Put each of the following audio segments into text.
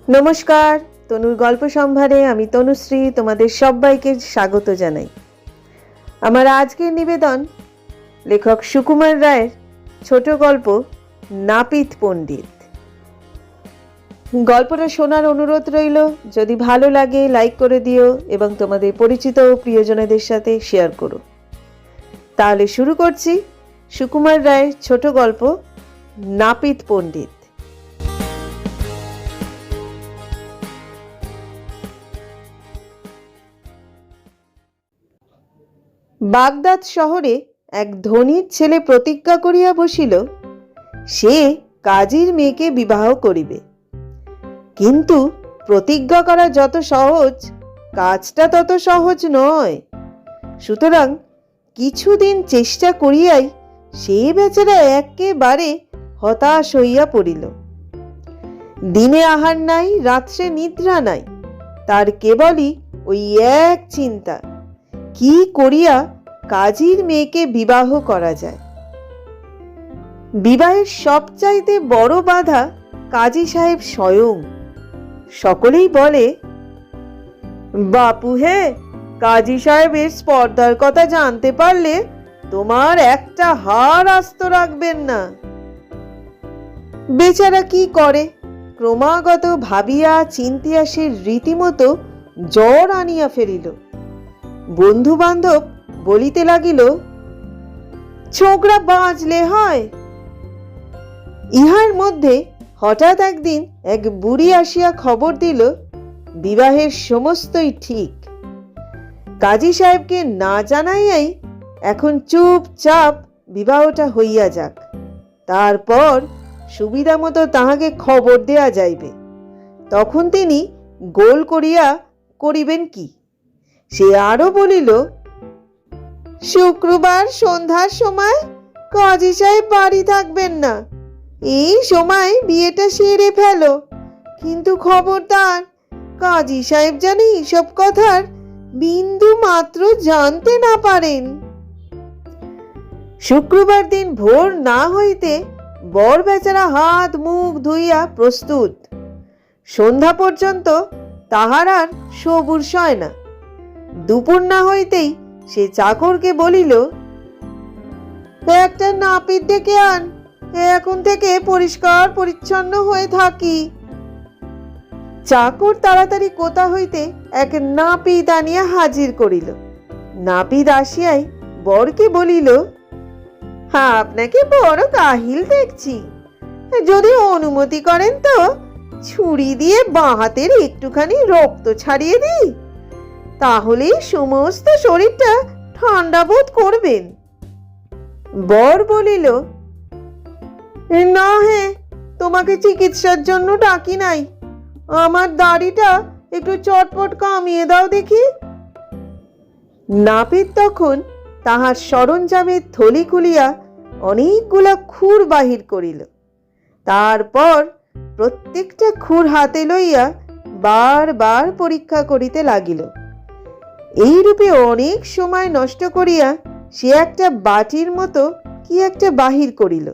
নমস্কার, তনুর গল্প সম্ভারে আমি তনুশ্রী তোমাদের সবাইকে স্বাগত জানাই। আমার আজকের নিবেদন লেখক সুকুমার রায়ের ছোট গল্প নাপিত পণ্ডিত। গল্পটা শোনার অনুরোধ রইল। যদি ভালো লাগে লাইক করে দিও এবং তোমাদের পরিচিত ও প্রিয়জনদের সাথে শেয়ার করো। তাহলে শুরু করছি সুকুমার রায়ের ছোট গল্প নাপিত পণ্ডিত। বাগদাদ শহরে এক ধনীর ছেলে প্রতিজ্ঞা করিয়া বসিল, সে কাজীর মেয়েকে বিবাহ করিবে। কিন্তু প্রতিজ্ঞা করা যত সহজ, কাজটা তত সহজ নয়। সুতরাং কিছুদিন চেষ্টা করিয়াই সে বেচারা একেবারে হতাশ হইয়া পড়িল। দিনে আহার নাই, রাত্রে নিদ্রা নাই, তার কেবলই ওই এক চিন্তা, কি করিয়া কাজীর মেয়েকে বিবাহ করা যায়। বিবাহের সবচাইতে বড় বাধা কাজী সাহেব স্বয়ং। সকলেই বলে, বাপু হে, কাজী সাহেবের স্পর্ধার কথা জানতে পারলে তোমার একটা হার আস্ত রাখবেন না। বেচারা কি করে, ক্রমাগত ভাবিয়া চিন্তিয়া সে রীতিমতো জ্বর আনিয়া ফেলিল। বন্ধু বান্ধব বলিতে লাগিল, ছোকরা বাঁচলে হয়। ইহার মধ্যে হঠাৎ একদিন এক বুড়ি আসিয়া খবর দিল, বিবাহের সমস্তই ঠিক। কাজী সাহেবকে না জানাইয়াই এখন চুপচাপ বিবাহটা হইয়া যাক, তারপর সুবিধা মতো তাহাকে খবর দেয়া যাইবে। তখন তিনি গোল করিয়া করিবেন কি। সে আরো বলিল, শুক্রবার সন্ধ্যার সময় কাজী সাহেব বাড়ি থাকবেন না, এই সময় বিয়েটা সেরে ফেলো। কিন্তু খবরদার, কাজী সাহেব জানি সব কথার বিন্দু মাত্র জানতে না পারেন। শুক্রবার দিন ভোর না হইতে বর বেচারা হাত মুখ ধুইয়া প্রস্তুত। সন্ধ্যা পর্যন্ত তাহার আর সবুর সয় না। দুপুর না হইতেই সে চাকরকে বলিল, একটা নাপিত ডেকে আন, এখন থেকে পরিষ্কার পরিচ্ছন্ন হয়ে থাকি। চাকর তাড়াতাড়ি কোথা হইতে এক নাপিত আনিয়া হাজির করিল। নাপিত আসিয়াই বরকে বলিল, আপনাকে বড় কাহিল দেখছি, যদি অনুমতি করেন তো ছুরি দিয়ে বাঁ হাতের একটুখানি রক্ত ছাড়িয়ে দিই, তাহলেই সমস্ত শরীরটা ঠান্ডা বোধ করবেন। বর বলিল, না হে, তোমাকে চিকিৎসার জন্য ডাকি নাই, আমার দাড়িটা একটু চটপট কামিয়ে দাও দেখি। নাপিত তখন তাহার সরঞ্জামের থলি খুলিয়া অনেকগুলা খুর বাহির করিল। তারপর প্রত্যেকটা খুর হাতে লইয়া বারবার পরীক্ষা করিতে লাগিল। এইরূপে অনেক সময় নষ্ট করিয়া সে একটা বাটির মতো কি একটা বাহির করিল।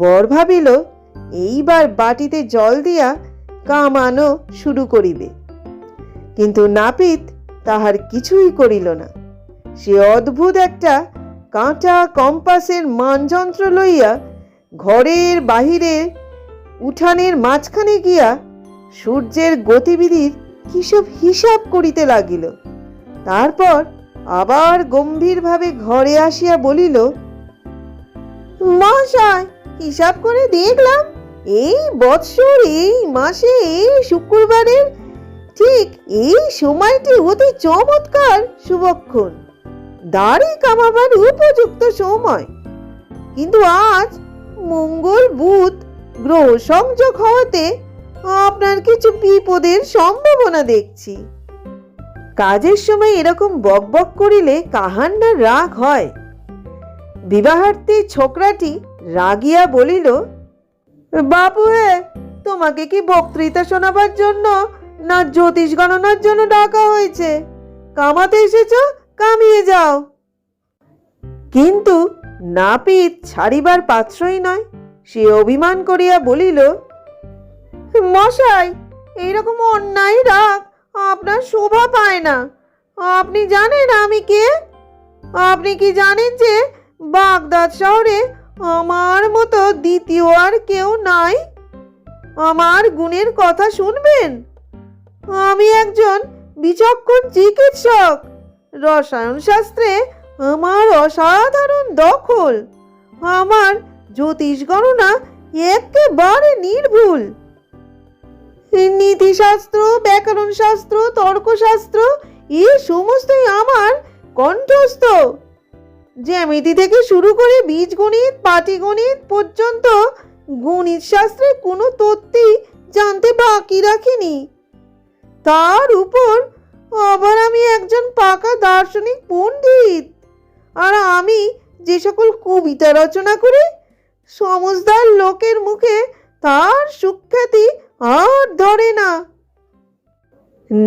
বর ভাবিল, এইবার বাটিতে জল দিয়া কামানো শুরু করিবে। কিন্তু নাপিত তাহার কিছুই করিল না। সে অদ্ভুত একটা কাঁটা কম্পাসের মানযন্ত্র লইয়া ঘরের বাহিরের উঠানের মাঝখানে গিয়া সূর্যের গতিবিধির কিসব হিসাব করিতে লাগিল। তারপর আবার গম্ভীরভাবে ঘরে আসিয়া বলিল, মহাশয়, হিসাব করে দেখলাম এই বৎসর এই মাসে এই শুক্রবারের ঠিক এই সময়টি অতি চমৎকার শুভক্ষণ, দাড়ি কামাবার উপযুক্ত সময়। কিন্তু আজ মঙ্গল বুধ গ্রহ সংযোগ হওয়াতে আপনার কিছু বিপদের সম্ভাবনা দেখছি। কাজের সময় এরকম বক বক করিলে কাহার না রাগ হয়। বিবাহার্থী ছোকরাটি রাগিয়া বলিল, বাপু হে, তোমাকে কি বক্তৃতা শোনাবার জন্য না জ্যোতিষ গণনার জন্য ডাকা হয়েছে? কামাতে এসেছ, কামিয়ে যাও। কিন্তু নাপিত ছাড়িবার পাত্রই নয়। সে অভিমান করিয়া বলিল, মশাই, এইরকম অন্যায় রাগ আপনার শোভা পায় না। আপনি জানেন আমি কে? আপনি কি জানেন যে বাগদাদ শহরে আমার মতো দ্বিতীয় আর কেউ নাই? আমার গুণের কথা শুনবেন। আমি একজন বিচক্ষণ চিকিৎসক। রসায়ন শাস্ত্রে আমার অসাধারণ দখল। আমার জ্যোতিষ গণনা একেবারে নির্ভুল। নীতিশাস্ত্র, ব্যাকরণ শাস্ত্র, তর্কশাস্ত্র এই সমস্তই আমার কণ্ঠস্থ। জ্যামিতি থেকে শুরু করে বীজগণিত, পাটিগণিত পর্যন্ত গণিত শাস্ত্রের কোনো তথ্যই জানতে বাকি রাখিনি। তার উপর আবার আমি একজন পাকা দার্শনিক পণ্ডিত। আর আমি যে সকল কবিতা রচনা করি, সমজদার লোকের মুখে তার সুখ্যাতি আর ধরে না।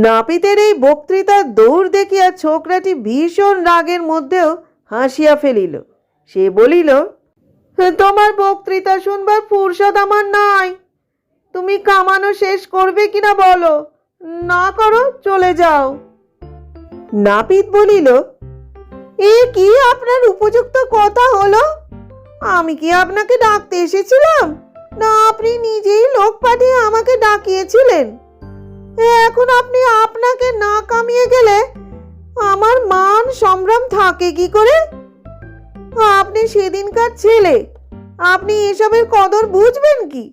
নাপিতের এই বক্তৃতার দৌড় দেখিয়া ছোকরাটি ভীষণ রাগের মধ্যেও হাসিয়া ফেলিল। সে বলিল, তোমার বক্তৃতা শুনবার ফুরসত আমার নাই। তুমি কামানো শেষ করবে কিনা বলো, না করো চলে যাও। নাপিত বলিল, এ কি আপনার উপযুক্ত কথা হলো? আমি কি আপনাকে ডাকতে এসেছিলাম, না আপনি নিজেই লোক পাঠিয়ে আমাকে ডাকিয়েছিলেন? এখন আপনি আপনাকে না কামিয়ে গেলে আমার মান সম্ভ্রম থাকে কি করে? আপনি সেদিনকার ছেলে, আপনি এসবের কদর বুঝবেন কি?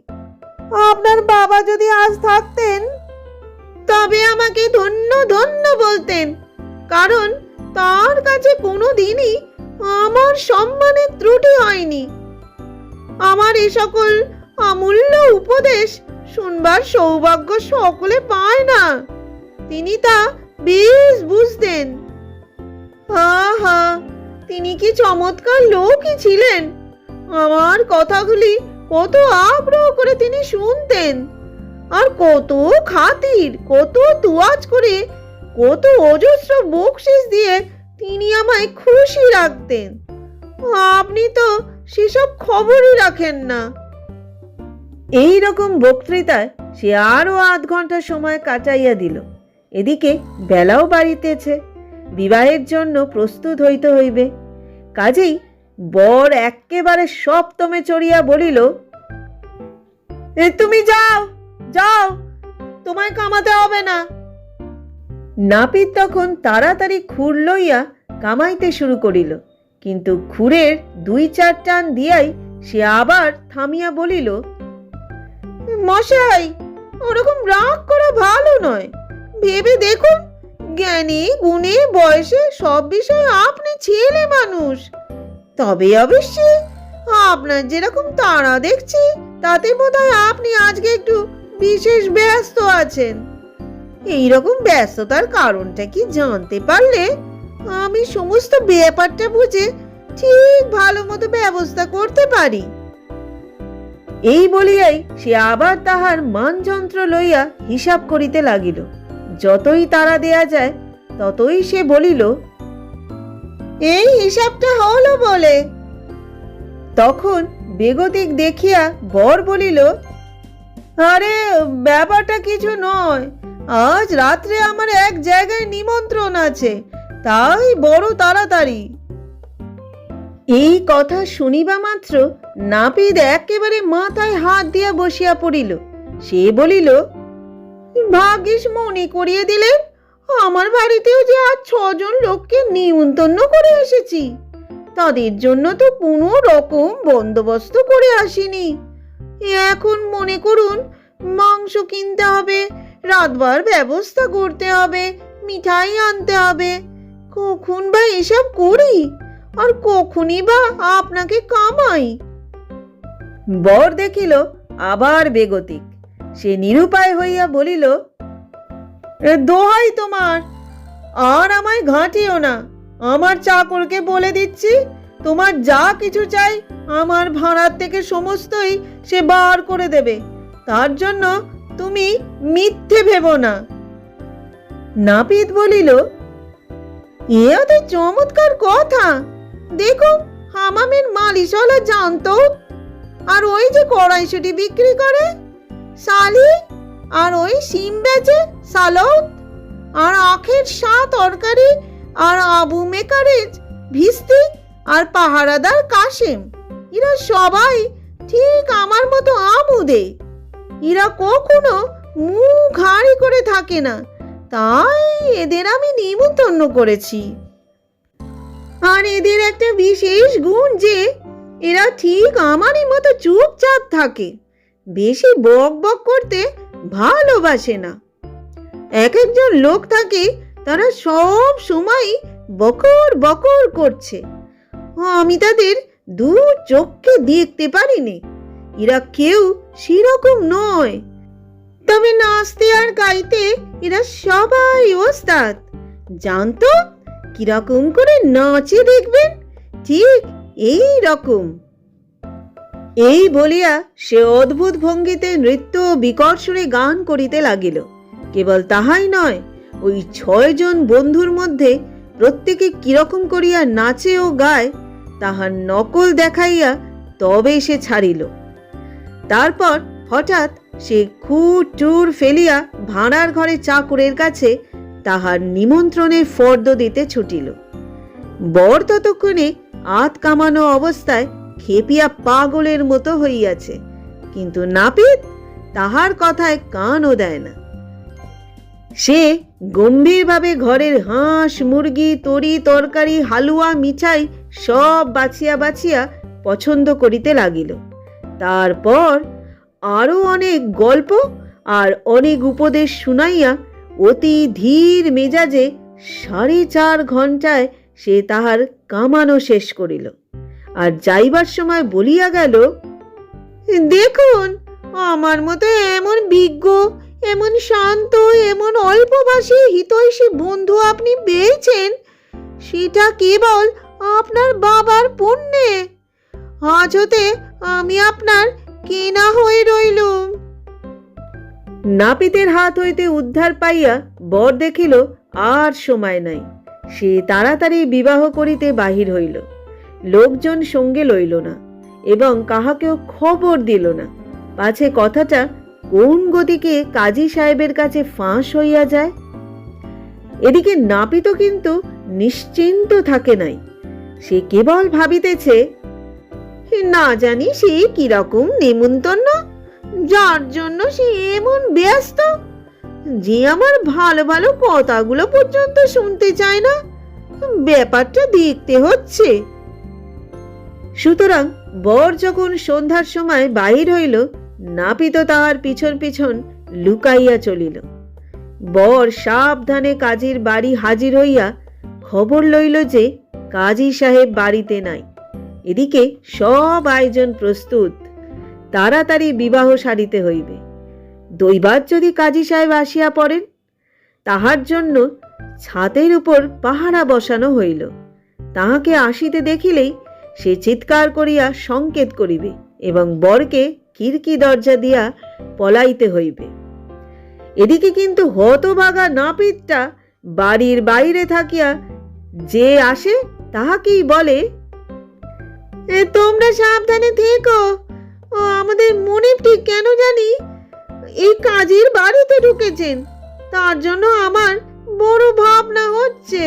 আপনার বাবা যদি আজ থাকতেন তবে আমাকে ধন্য ধন্য বলতেন, কারণ তার কাছে কোনো দিনই আমার সম্মানের ত্রুটি হয়নি। আমার এ সকল অমূল্য উপদেশ শুনবার সৌভাগ্য সকলে পায় না। তিনি তা বেশ বুঝতেন। আহা, তিনি কি চমৎকার লোকই ছিলেন। আমার কথাগুলি কত আগ্রহ করে তিনি শুনতেন, আর কত খাতির, কত তুয়াজ করে, কত অজস্র বকশিস দিয়ে তিনি আমায় খুশি রাখতেন। আপনি তো সেসব খবরই রাখেন না। এই রকম বক্তৃতায় সে আরো আধ ঘন্টা সময় কাটাইয়া দিল। এদিকে বেলাও বাড়িতেছে, বিবাহের জন্য প্রস্তুত হইতে হইবে। কাজেই বর একেবারে সপ্তমে চড়িয়া বলিল, তুমি যাও যাও, তোমায় কামাতে হবে না। নাপিত তখন তাড়াতাড়ি খুর লইয়া কামাইতে শুরু করিল, কিন্তু খুরের 2-4 টান দিয়াই সে আবার থামিয়া বলিল, মশাই, ওরকম রাগ করা ভালো নয়। ভেবে দেখুন, জ্ঞানী গুণে বয়সে সব বিষয়ে আপনি ছেলে মানুষ। তবে অবশ্যই আপনার যেরকম তাড়া দেখছি, তাতে বোধহয় আপনি আজকে একটু বিশেষ ব্যস্ত আছেন। এইরকম ব্যস্ততার কারণটা কি জানতে পারলে আমি সমস্ত ব্যাপারটা বুঝে ঠিক ভালো মতো ব্যবস্থা করতে পারি। এই বলিয়াই সে আবার তাহার মানযন্ত্র লইয়া হিসাব করিতে লাগিল। যতই তাড়া দেয়া যায় ততই সে বলিল, এই হিসাবটা হলো বলে। তখন বেগতিক দেখিয়া বর বলিল, আরে ব্যাপারটা কিছু নয়, আজ রাত্রে আমার এক জায়গায় নিমন্ত্রণ আছে, তাই বড় তাড়াতাড়ি। এই কথা শুনিবা মাত্র নাপিত একেবারে মাথায় হাত দিয়া বসিয়া পড়িল। সে বলিল, ভাগ্যিস মনে করিয়ে দিলেন, আমার বাড়িতেও যে আজ 6 জন লোককে নিমন্ত্রণ করে এসেছি। তাদের জন্য তো কোনো রকম বন্দোবস্ত করে আসিনি। এখন মনে করুন, মাংস কিনতে হবে, রাতবার ব্যবস্থা করতে হবে, মিঠাই আনতে হবে। কখন বা এসব করি, আর কখনই বা আপনাকে কামাই। বর দেখিল আবার বেগতিক। সে নিরুপায় হইয়া বলিল, দোহাই তোমার, আর আমায় ঘাঁটিও না। আমার চাকরকে বলে দিচ্ছি, তোমার যা কিছু চাই আমার ভাড়ার থেকে সমস্তই সে বার করে দেবে। তার জন্য তুমি মিথ্যে ভেবো না। নাপিত বলিল, এ তো চমৎকার কথা। দেখুন, হামামের মালিশওয়ালা জানতো, আর ওই যে কড়াইশুঁটি বিক্রি করে, শালি, আর ওই সিম বেচে সালৌত, আর আখের তরকারি, আর আবু মেকারেজ ভিস্তি, আর পাহারাদার কাশেম, এরা সবাই ঠিক আমার মতো আমুদে। এরা কখনো মুখ হাঁড়ি করে থাকে না, তাই এদের আমি নিমন্ত্রণ করেছি। আর এদের একটা বিশেষ গুণ যে এরা ঠিক আমারই মতো চুপচাপ থাকে, বেশি বক বক করতে ভালোবাসে না। এক একজন লোক থাকে, তারা সব সময় বকর বকর করছে, আমি তাদের দু চোখে দেখতে পারিনি। এরা কেউ সেরকম নয়, তবে নাচতে আর গাইতে এরা সবাই ওস্তাদ। জানতো কিরকম করে নাচে দেখবেন, ঠিক এই রকম। এই বলিয়া সে অদ্ভুত ভঙ্গিতে নৃত্য বিকট সুরে গান করিতে লাগিল। কেবল তাহাই নয়, ওই 6 জন বন্ধুর মধ্যে প্রত্যেকে কিরকম করিয়া নাচে ও গায় তাহার নকল দেখাইয়া তবে সে ছাড়িল। তারপর হঠাৎ সে খুঁট টুর ফেলিয়া ভাঁড়ার ঘরে চাকরের কাছে তাহার নিমন্ত্রণের ফর্দ দিতে ছুটিল। বর ততক্ষণে আত কামানো অবস্থায় খেপিয়া পাগলের মতো হইয়াছে, কিন্তু নাপিত তাহার কথায় কানও দেয় না। সে গম্ভীরভাবে ঘরের হাঁস মুরগি তরি তরকারি হালুয়া মিঠাই সব বাছিয়া বাছিয়া পছন্দ করিতে লাগিল। তারপর আরো অনেক গল্প আর অনেক উপদেশ শুনাইয়া অতি ধীর মেজাজে 4.5 ঘণ্টায় সে তাহার কামানো শেষ করিল। আর যাইবার সময় বলিয়া গেল, দেখুন, আমার মতো এমন বিজ্ঞ, এমন শান্ত, এমন অল্পভাষী হিতৈষী বন্ধু আপনি পেয়েছেন, সেটা কেবল আপনার বাবার পুণ্যে। আজ হতে আমি আপনার কেনা হয়ে রইলুম। নাপিতের হাত হইতে উদ্ধার পাইয়া বর দেখিল আর সময় নাই। সে তাড়াতাড়ি বিবাহ করিতে বাহির হইল। লোকজন সঙ্গে লইল না এবং কাহাকেও খবর দিল না, পাছে কথাটা কোন গতিকে কাজী সাহেবের কাছে ফাঁস হইয়া যায়। এদিকে নাপিত কিন্তু নিশ্চিন্ত থাকে নাই। সে কেবল ভাবিতেছে, না জানি সে কিরকম নেমন্তন্ন, যার জন্য সে এমন ব্যস্ত যে আমার ভালো ভালো কথাগুলো পর্যন্ত শুনতে চায় না। ব্যাপারটা দেখতে হচ্ছে। সুতরাং বর যখন সন্ধ্যার সময় বাহির হইল, নাপিত তাহার পিছন পিছন লুকাইয়া চলিল। বর সাবধানে কাজীর বাড়ি হাজির হইয়া খবর লইল যে কাজী সাহেব বাড়িতে নাই। এদিকে সব আয়োজন প্রস্তুত, তাড়াতাড়ি বিবাহ সারিতে হইবে। দৈবাৎ যদি কাজী সাহেব আসিয়া পড়েন, তাহার জন্য ছাতের উপর পাহারা বসানো হইল। তাহাকে আসিতে দেখিলেই সে চিৎকার করিয়া সংকেত করিবে এবং বরকে খিড়কি দরজা দিয়া পলাইতে হইবে। এদিকে কিন্তু হতভাগা নাপিতটা বাড়ির বাইরে থাকিয়া যে আসে তাহাকেই বলে, তোমরা সাবধানে থেকো, আমাদের মনিবটি কেন জানি এই কাজীর বাড়িতে ঢুকেছেন, তার জন্য আমার বড় ভাবনা হচ্ছে।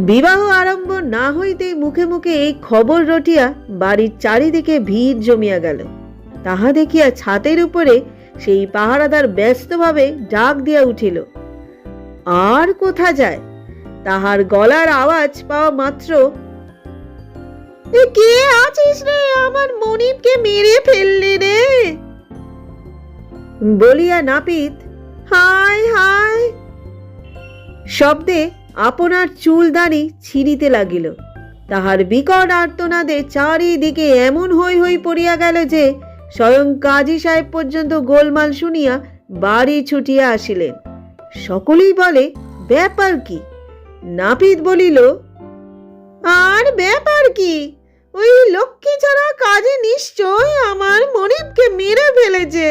বিবাহ আরম্ভ না হইতেই মুখে মুখে এই খবর রটিয়া বাড়ির চারিদিকে ভিড় জমিয়া গেল। তাহা দেখিয়া ছাতের উপরে সেই পাহারাদার ব্যস্তভাবে ডাক দিয়া উঠিল। আর কোথা যায়, তাহার গলার আওয়াজ পাওয়া মাত্র, কে আছিস রে, আমার মনিবকে মেরে ফেললে রে বলিয়া নাপিত হায় হায় শব্দে আপনার চুলদানি ছিঁড়িতে লাগিল। তাহার বিকট আর্তনাদে চারিদিকে এমন হৈ হৈ পড়িয়া গেল যে স্বয়ং কাজী সাহেব পর্যন্ত গোলমাল শুনিয়া বাড়ি ছুটিয়া আসিলেন। সকলেই বলে, ব্যাপার কি? নাপিত বলিল, আর ব্যাপার কি, ওই লক্ষ্মী ছাড়া কাজী নিশ্চয় আমার মনিবকে মেরে ফেলেছে।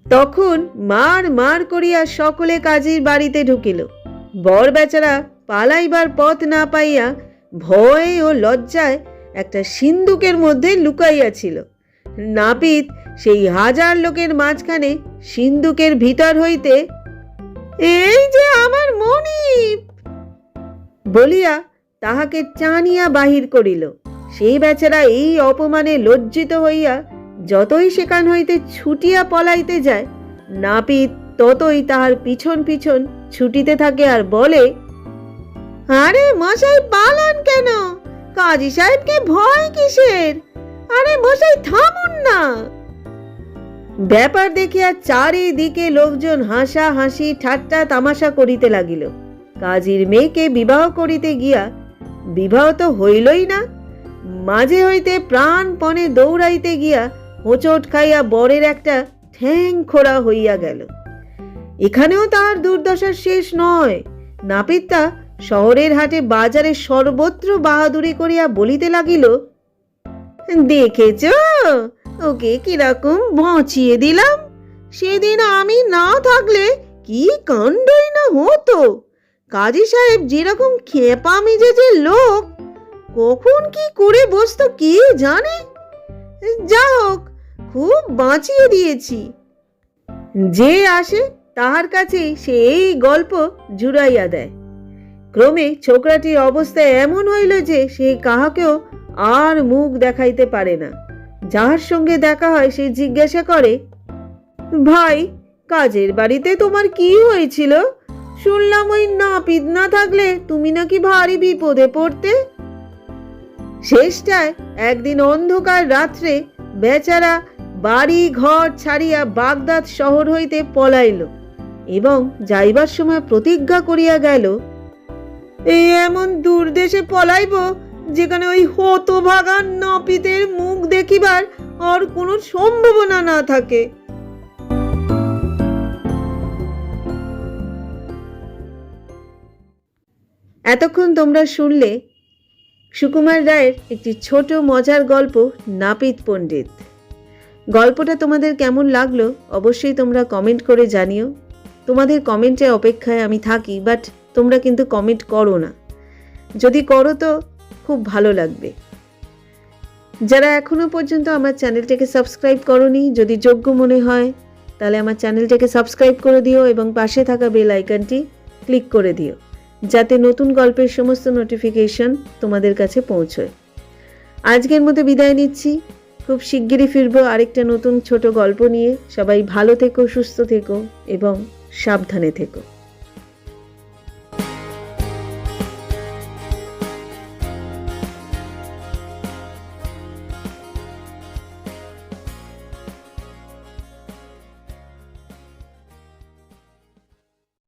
তখন মার মার করিয়া সকলে কাজীর বাড়িতে ঢুকিল। বর বেচারা পালাইবার পথ না পাইয়া ভয়ে ও লজ্জায় একটা সিন্দুকের মধ্যে লুকাইয়াছিল। নাপিত সেই হাজার লোকের মাঝখানে সিন্ধুকের ভিতর হইতে এই যে আমার মনিব বলিয়া তাহাকে টানিয়া বাহির করিল। সেই বেচারা এই অপমানে লজ্জিত হইয়া যতই সেখান হইতে ছুটিয়া পলাইতে যায়, নাপিত ততই তাহার পিছন পিছন ছুটিতে থাকে আর বলে, আরে মশাই পালান কেন? কাজী সাহেবকে ভয় কিসের? আরে মশাই থামুন না। ব্যাপার দেখিয়া চারিদিকে লোকজন হাসা হাসি ঠাট্টা তামাশা করিতে লাগিল। কাজীর মেয়েকে বিবাহ করিতে গিয়া বিবাহ তো হইলই না, মাঝে হইতে প্রাণপণে দৌড়াইতে গিয়া হোঁচট খাইয়া বরের একটা ঠ্যাং খোড়া হইয়া গেল। এখানেও তাহার দুর্দশার শেষ নয়। নাপিতটা শহরের হাটে বাজারে সর্বত্র বাহাদুরি করিয়া বলিতে লাগিল, দেখেছ ওকে কিরকম বাঁচিয়ে দিলাম? সেদিন আমি না থাকলে কি কাণ্ডই না হতো। কাজী সাহেব যেরকম খেপা মেজাজের লোক, কখন কি করে বসতো কে জানে। যা হোক, খুব বাঁচিয়ে দিয়েছি। যে আসে তাহার কাছেই সে এই গল্প জুড়াইয়া দেয়। ক্রমে ছোকরাটির অবস্থা এমন হইল যে সে কাহাকেও আর মুখ দেখাইতে পারে না। যাহার সঙ্গে দেখা হয় সে জিজ্ঞাসা করে, ভাই, কাজের বাড়িতে তোমার কি হয়েছিল? শুনলাম ওই নাপিত না থাকলে তুমি নাকি ভারী বিপদে পড়তে। শেষটায় একদিন অন্ধকার রাত্রে বেচারা বাড়ি ঘর ছাড়িয়া বাগদাদ শহর হইতে পলাইল এবং যাইবার সময় প্রতিজ্ঞা করিয়া গেল, এই এমন দূর দেশে পলাইব যেখানে ওই হতভাগা নাপিতের মুখ দেখিবার আর কোনো সম্ভাবনা না থাকে। এতক্ষণ তোমরা শুনলে সুকুমার রায়ের একটি ছোট মজার গল্প, নাপিত পণ্ডিত। গল্পটা তোমাদের কেমন লাগলো অবশ্যই তোমরা কমেন্ট করে জানিও। তোমাদের কমেন্টের অপেক্ষায় আমি থাকি, বাট তোমরা কিন্তু কমেন্ট করো না। যদি করো তো খুব ভালো লাগবে। যারা এখনো পর্যন্ত আমার চ্যানেলটাকে সাবস্ক্রাইব করোনি, যদি যোগ্য মনে হয় তাহলে আমার চ্যানেলটাকে সাবস্ক্রাইব করে দিও এবং পাশে থাকা বেল আইকনটি ক্লিক করে দিও, যাতে নতুন গল্পের সমস্ত নোটিফিকেশন তোমাদের কাছে পৌঁছয়। আজকের মতো বিদায় নিচ্ছি। খুব শিগগিরই ফিরবো আরেকটা নতুন ছোট গল্প নিয়ে। সবাই ভালো থেকো, সুস্থ থেকো এবং সাবধানে থেকো।